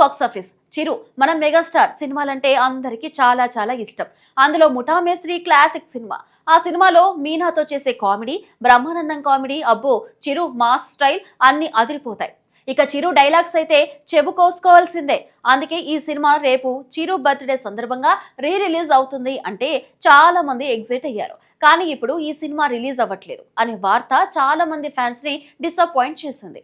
Box office చిరు మన megastar సినిమాలంటే అందరికీ చాలా చాలా ఇష్టం. అందులో ముఠా మేస్త్రి క్లాసిక్ సినిమా. ఆ సినిమాలో మీనాతో చేసే కామెడీ, బ్రహ్మానందం కామెడీ, అబ్బో చిరు మాస్ స్టైల్ అన్ని అదిరిపోతాయి. ఇక చిరు డైలాగ్స్ అయితే చెబుకోసుకోవాల్సిందే. అందుకే ఈ సినిమా రేపు చిరు బర్త్డే సందర్భంగా రిలీజ్ అవుతుంది అంటే చాలా మంది ఎగ్జైట్ అయ్యారు. కానీ ఇప్పుడు ఈ సినిమా రిలీజ్ అవ్వట్లేదు అనే వార్త చాలా మంది ఫ్యాన్స్ ని డిసప్పాయింట్ చేసింది.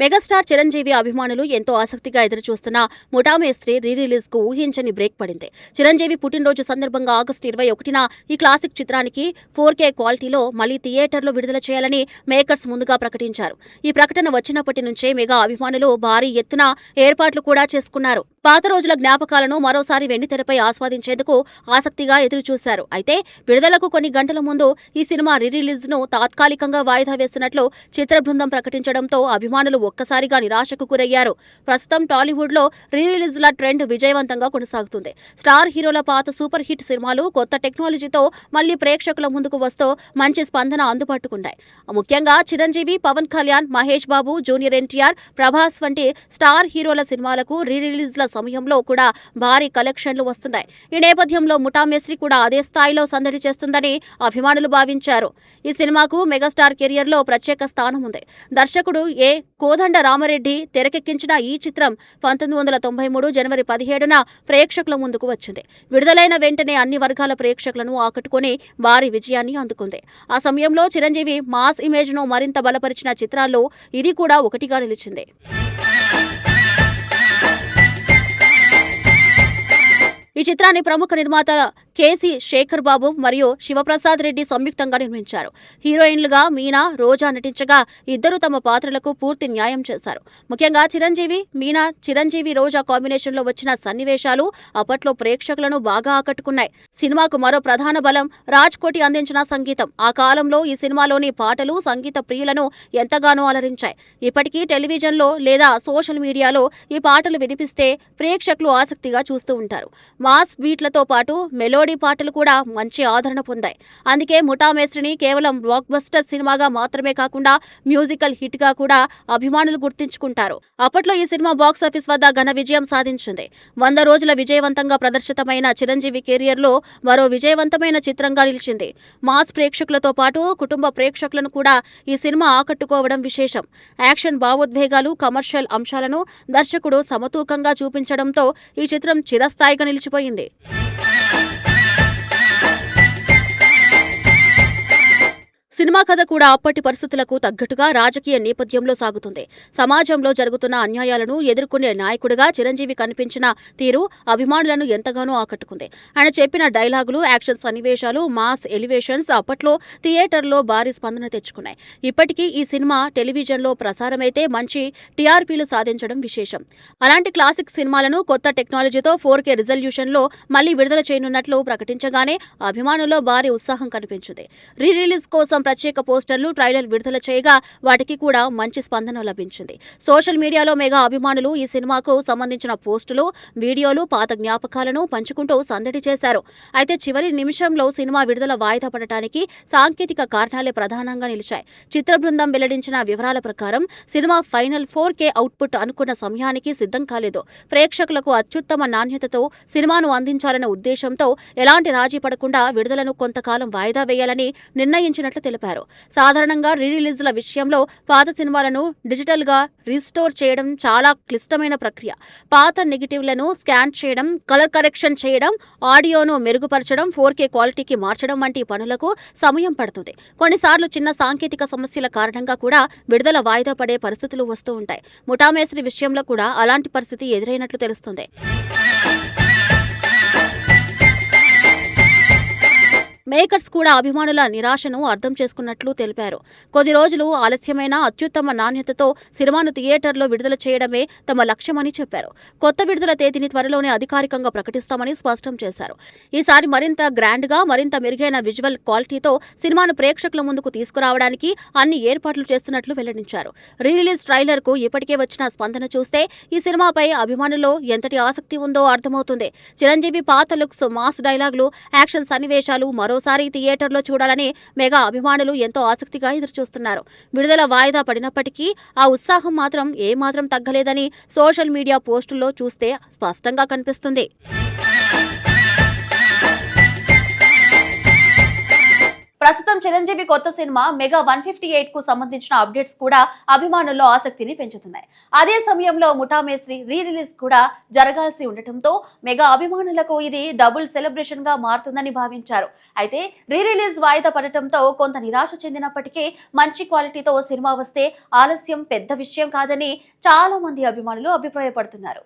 మెగాస్టార్ చిరంజీవి అభిమానులు ఎంతో ఆసక్తిగా ఎదురుచూస్తున్న ముఠా మేస్త్రి రిలీజ్ కు ఊహించని బ్రేక్ పడింది. చిరంజీవి పుట్టినరోజు సందర్భంగా ఆగస్టు 21న ఈ క్లాసిక్ చిత్రానికి 4K క్వాలిటీలో మళ్లీ థియేటర్లో విడుదల చేయాలని మేకర్స్ ముందుగా ప్రకటించారు. ఈ ప్రకటన వచ్చినప్పటి నుంచే మెగా అభిమానులు భారీ ఎత్తున ఏర్పాట్లు కూడా చేసుకున్నారు. పాత రోజుల జ్ఞాపకాలను మరోసారి వెండితెరపై ఆస్వాదించేందుకు ఆసక్తిగా ఎదురుచూశారు. అయితే విడుదలకు కొన్ని గంటల ముందు ఈ సినిమా రిలీజ్ ను తాత్కాలికంగా వాయిదా వేస్తున్నట్లు చిత్ర బృందం ప్రకటించడంతో అభిమానులు ఒక్కసారిగా నిరాశకు గురయ్యారు. ప్రస్తుతం టాలీవుడ్ లో రిలీజ్ల ట్రెండ్ విజయవంతంగా కొనసాగుతుంది. స్టార్ హీరోల పాత సూపర్ హిట్ సినిమాలు కొత్త టెక్నాలజీతో మళ్లీ ప్రేక్షకుల ముందుకు వస్తూ మంచి స్పందన అందుబాటుకున్నాయి. ముఖ్యంగా చిరంజీవి, పవన్ కళ్యాణ్, మహేష్ బాబు, జూనియర్ ఎన్టీఆర్, ప్రభాస్ వంటి స్టార్ హీరోల సినిమాలకు రిలీజ్ల సమయంలో కూడా భారీ కలెక్షన్లు వస్తున్నాయి. ఈ నేపథ్యంలో ముఠా మేస్త్రి కూడా అదే స్థాయిలో సందడి చేస్తుందని అభిమానులు భావించారు. ఈ సినిమాకు మెగాస్టార్ కెరియర్ లో ప్రత్యేక స్థానం ఉంది. దర్శకుడు కోదండ రామరెడ్డి తెరకెక్కించిన ఈ చిత్రం 1993 జనవరి 17న ప్రేక్షకుల ముందుకు వచ్చింది. విడుదలైన వెంటనే అన్ని వర్గాల ప్రేక్షకులను ఆకట్టుకుని భారీ విజయాన్ని అందుకుంది. ఆ సమయంలో చిరంజీవి మాస్ ఇమేజ్ ను మరింత బలపరిచిన చిత్రాల్లో ఇది కూడా ఒకటిగా నిలిచింది. ఈ చిత్రాన్ని ప్రముఖ నిర్మాత కేసీ శేఖర్ బాబు మరియు శివప్రసాద్ రెడ్డి సంయుక్తంగా నిర్మించారు. హీరోయిన్లుగా మీనా, రోజా నటించగా ఇద్దరు తమ పాత్రలకు పూర్తి న్యాయం చేశారు. ముఖ్యంగా మీనా, చిరంజీవి, రోజా కాంబినేషన్లో వచ్చిన సన్నివేశాలు అప్పట్లో ప్రేక్షకులను బాగా ఆకట్టుకున్నాయి. సినిమాకు మరో ప్రధాన బలం రాజ్ కోటి అందించిన సంగీతం. ఆ కాలంలో ఈ సినిమాలోని పాటలు సంగీత ప్రియులను ఎంతగానో అలరించాయి. ఇప్పటికీ టెలివిజన్లో లేదా సోషల్ మీడియాలో ఈ పాటలు వినిపిస్తే ప్రేక్షకులు ఆసక్తిగా చూస్తూ ఉంటారు. మాస్ బీట్లతో పాటు మెలోడీ పాటలు కూడా మంచి ఆదరణ పొందాయి. అందుకే ముఠా మేస్త్రిని కేవలం బ్లాక్ బస్టర్ సినిమాగా మాత్రమే కాకుండా మ్యూజికల్ హిట్ గా కూడా అభిమానులు గుర్తించుకుంటారు. అప్పట్లో ఈ సినిమా బాక్సాఫీస్ వద్ద ఘన విజయం సాధించింది. 100 రోజుల విజయవంతంగా ప్రదర్శితమైన చిరంజీవి కెరియర్ లో మరో విజయవంతమైన చిత్రంగా నిలిచింది. మాస్ ప్రేక్షకులతో పాటు కుటుంబ ప్రేక్షకులను కూడా ఈ సినిమా ఆకట్టుకోవడం విశేషం. యాక్షన్, భావోద్వేగాలు, కమర్షియల్ అంశాలను దర్శకుడు సమతూకంగా చూపించడంతో ఈ చిత్రం చిరస్థాయిగా నిలిచిపోయింది. సినిమా కథ కూడా అప్పటి పరిస్థితులకు తగ్గట్టుగా రాజకీయ నేపథ్యంలో సాగుతుంది. సమాజంలో జరుగుతున్న అన్యాయాలను ఎదుర్కొనే నాయకుడిగా చిరంజీవి కనిపించిన తీరు అభిమానులను ఎంతగానో ఆకట్టుకుంది. ఆయన చెప్పిన డైలాగులు, యాక్షన్ సన్నివేశాలు, మాస్ ఎలివేషన్స్ అప్పట్లో థియేటర్లో భారీ స్పందన తెచ్చుకున్నాయి. ఇప్పటికీ ఈ సినిమా టెలివిజన్లో ప్రసారమైతే మంచి టీఆర్పీలు సాధించడం విశేషం. అలాంటి క్లాసిక్ సినిమాలను కొత్త టెక్నాలజీతో 4K రిజల్యూషన్లో మళ్లీ విడుదల చేయనున్నట్లు ప్రకటించగానే అభిమానుల్లో భారీ ఉత్సాహం కనిపించింది. రిలీజ్ కోసం ప్రత్యేక పోస్టర్లు, ట్రైలర్ విడుదల చేయగా వాటికి కూడా మంచి స్పందన లభించింది. సోషల్ మీడియాలో మెగా అభిమానులు ఈ సినిమాకు సంబంధించిన పోస్టులు, వీడియోలు, పాత జ్ఞాపకాలను పంచుకుంటూ సందడి చేశారు. అయితే చివరి నిమిషంలో సినిమా విడుదల వాయిదా పడటానికి సాంకేతిక కారణాలే ప్రధానంగా నిలిచాయి. చిత్ర బృందం వెల్లడించిన వివరాల ప్రకారం సినిమా ఫైనల్ 4K అవుట్పుట్ అనుకున్న సమయానికి సిద్ధం కాలేదు. ప్రేక్షకులకు అత్యుత్తమ నాణ్యతతో సినిమాను అందించాలనే ఉద్దేశంతో ఎలాంటి రాజీ పడకుండా విడుదలను కొంతకాలం వాయిదా వేయాలని నిర్ణయించినట్లు తెలిపారు. సాధారణంగా రిలీజ్ల విషయంలో పాత సినిమాలను డిజిటల్ గా రీస్టోర్ చేయడం చాలా క్లిష్టమైన ప్రక్రియ. పాత నెగిటివ్లను స్కాన్ చేయడం, కలర్ కరెక్షన్ చేయడం, ఆడియోను మెరుగుపరచడం, 4K క్వాలిటీకి మార్చడం వంటి పనులకు సమయం పడుతుంది. కొన్నిసార్లు చిన్న సాంకేతిక సమస్యల కారణంగా కూడా విడుదల వాయిదా పడే పరిస్థితులు వస్తూ ఉంటాయి. ముఠా మేస్త్రి విషయంలో కూడా అలాంటి పరిస్థితి ఎదురైనట్లు తెలుస్తుంది. మేకర్స్ కూడా అభిమానుల నిరాశను అర్థం చేసుకున్నట్లు తెలిపారు. కొద్ది రోజులు ఆలస్యమైన అత్యుత్తమ నాణ్యతతో సినిమాను థియేటర్లో విడుదల చేయడమే తమ లక్ష్యమని చెప్పారు. కొత్త విడుదల తేదీని త్వరలోనే అధికారికంగా ప్రకటిస్తామని స్పష్టం చేశారు. ఈసారి మరింత గ్రాండ్గా, మరింత మెరుగైన విజువల్ క్వాలిటీతో సినిమాను ప్రేక్షకుల ముందుకు తీసుకురావడానికి అన్ని ఏర్పాట్లు చేస్తున్నట్లు వెల్లడించారు. రిలీజ్ ట్రైలర్ కు ఇప్పటికే వచ్చిన స్పందన చూస్తే ఈ సినిమాపై అభిమానుల్లో ఎంతటి ఆసక్తి ఉందో అర్థమవుతుంది. చిరంజీవి పాత లుక్స్, మాస్ డైలాగులు, యాక్షన్ సన్నివేశాలు మరోసారి మరోసారి థియేటర్లో చూడాలని మెగా అభిమానులు ఎంతో ఆసక్తిగా ఎదురుచూస్తున్నారు. విడుదల వాయిదా పడినప్పటికీ ఆ ఉత్సాహం మాత్రం ఏమాత్రం తగ్గలేదని సోషల్ మీడియా పోస్టుల్లో చూస్తే స్పష్టంగా కనిపిస్తుంది. ప్రస్తుతం చిరంజీవి కొత్త సినిమా మెగా 158 కు సంబంధించిన అప్డేట్స్ కూడా అభిమానుల్లో ఆసక్తిని పెంచుతున్నాయి. అదే సమయంలో ముఠా మేస్త్రి రీ రిలీజ్ కూడా జరగాల్సి ఉండటంతో మెగా అభిమానులకు ఇది డబుల్ సెలబ్రేషన్ గా మారుతుందని భావించారు. అయితే రీ రిలీజ్ వాయిదా పడటంతో కొంత నిరాశ చెందినప్పటికీ మంచి క్వాలిటీతో సినిమా వస్తే ఆలస్యం పెద్ద విషయం కాదని చాలా మంది అభిమానులు అభిప్రాయపడుతున్నారు.